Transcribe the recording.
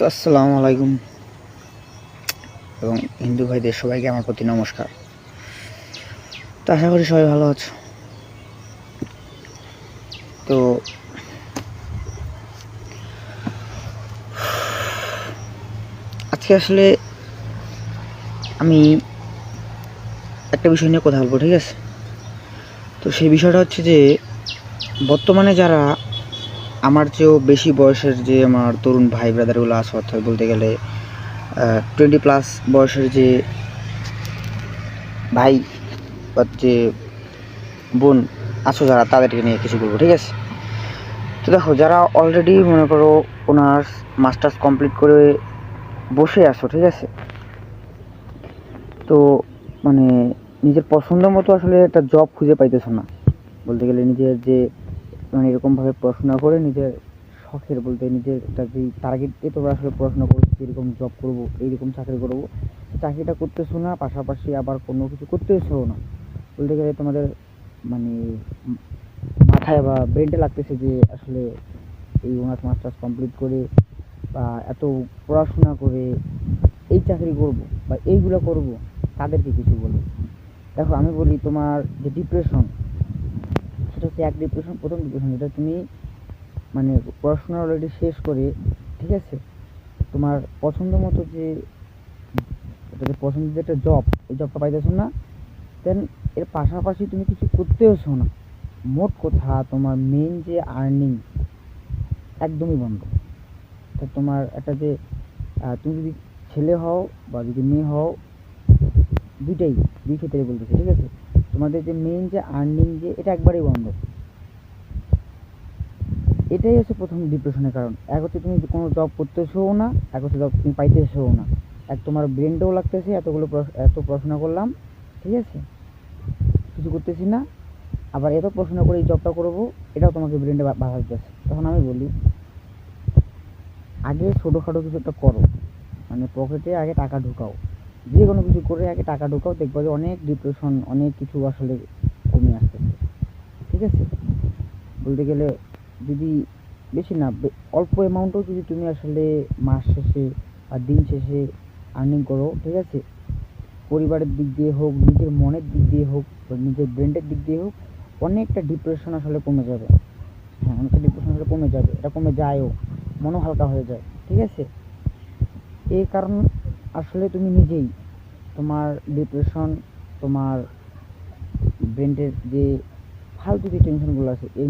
তো আসসালামু আলাইকুম এবং হিন্দু ভাইদের সবাইকে আমার প্রতি নমস্কার। তো আশা করি সবাই ভালো আছো। তো আজকে আসলে আমি একটা বিষয় নিয়ে কথা বলবো, ঠিক আছে? তো সেই বিষয়টা হচ্ছে যে বর্তমানে যারা আমার চেয়েও বেশি বয়সের যে আমার তরুণ ভাই ব্রাদারগুলো আছে, অর্থাৎ বলতে গেলে 20+ বয়সের যে ভাই বা যে বোন আছো যারা, তাদেরকে নিয়ে কিছু বলবো, ঠিক আছে? তো দেখো, যারা অলরেডি মনে করো অনার্স মাস্টার্স কমপ্লিট করে বসে আছো, ঠিক আছে? তো মানে নিজের পছন্দ মতো আসলে একটা জব খুঁজে পাইতেছো না, বলতে গেলে নিজের যে মানে এরকমভাবে পড়াশোনা করে নিজের শখের বলতে নিজের একটা যেই টার্গেটে তোমরা আসলে পড়াশোনা করছো, এরকম জব করবো, এইরকম চাকরি করবো, চাকরিটা করতেছো না, পাশাপাশি আবার কোনো কিছু করতেছো না। বলতে গেলে তোমাদের মানে মাথায় বা ব্রেনটা লাগতেছে যে আসলে এই অনার্স মাস্টার্স কমপ্লিট করে বা এত পড়াশোনা করে এই চাকরি করব বা এইগুলো করব, তাদেরকে কিছু বলি। দেখো, আমি বলি তোমার যে ডিপ্রেশন, সেটা হচ্ছে এক ডিপ্রেশন, প্রথম ডিপ্রেশন যেটা তুমি মানে পড়াশোনা অলরেডি শেষ করে, ঠিক আছে, তোমার পছন্দ মতো যে পছন্দের যে একটা জব, এই জবটা পাইতেছো না, দেন এর পাশাপাশি তুমি কিছু করতেওছো না। মোট কথা তোমার মেইন যে আর্নিং একদমই বন্ধ। তো তোমার একটা যে তুমি যদি ছেলে হও বা যদি মেয়ে হও, দুইটাই, দুই ক্ষেত্রে বলতেছি, ঠিক আছে? তোমাদের যে মেইন যে আর্নিং যে এটা একবারেই বন্ধ। এটাই হচ্ছে প্রথম ডিপ্রেশনের কারণ। এক হচ্ছে তুমি কোনো জব করতেছোও না, এক হচ্ছে জব তুমি পাইতেছোও না। এক তোমার ব্রেনটাও লাগতেছে, এত পড়াশোনা করলাম, ঠিক আছে, কিছু করতেছি না, আবার এত পড়াশোনা করে এই জবটা করবো, এটাও তোমাকে ব্রেনটা বাধা দিতেছে। তখন আমি বলি আগে ছোটোখাটো কিছু একটা করো, মানে পকেটে আগে টাকা ঢুকাও, যে কোনো কিছু করে আগে টাকা ঢুকাও, দেখবো যে অনেক ডিপ্রেশন অনেক কিছু আসলে কমে আসতেছে, ঠিক আছে? বলতে গেলে যদি বেশি না, অল্প অ্যামাউন্টও যদি তুমি আসলে মাস শেষে বা দিন শেষে আর্নিং করো, ঠিক আছে, পরিবারের দিক দিয়ে হোক, নিজের মনের দিক দিয়ে হোক, বা নিজের ব্রেন্ডের দিক দিয়ে হোক, অনেকটা ডিপ্রেশন আসলে কমে যাবে। হ্যাঁ, অনেকটা ডিপ্রেশন আসলে কমে যাবে, এটা কমে যায়ও, মনও হালকা হয়ে যায়, ঠিক আছে? এই কারণ আসলে তুমি নিজেই তোমার ডিপ্রেশন, তোমার ব্রেন্ডের যে ফালতু যে টেনশনগুলো আছে, এই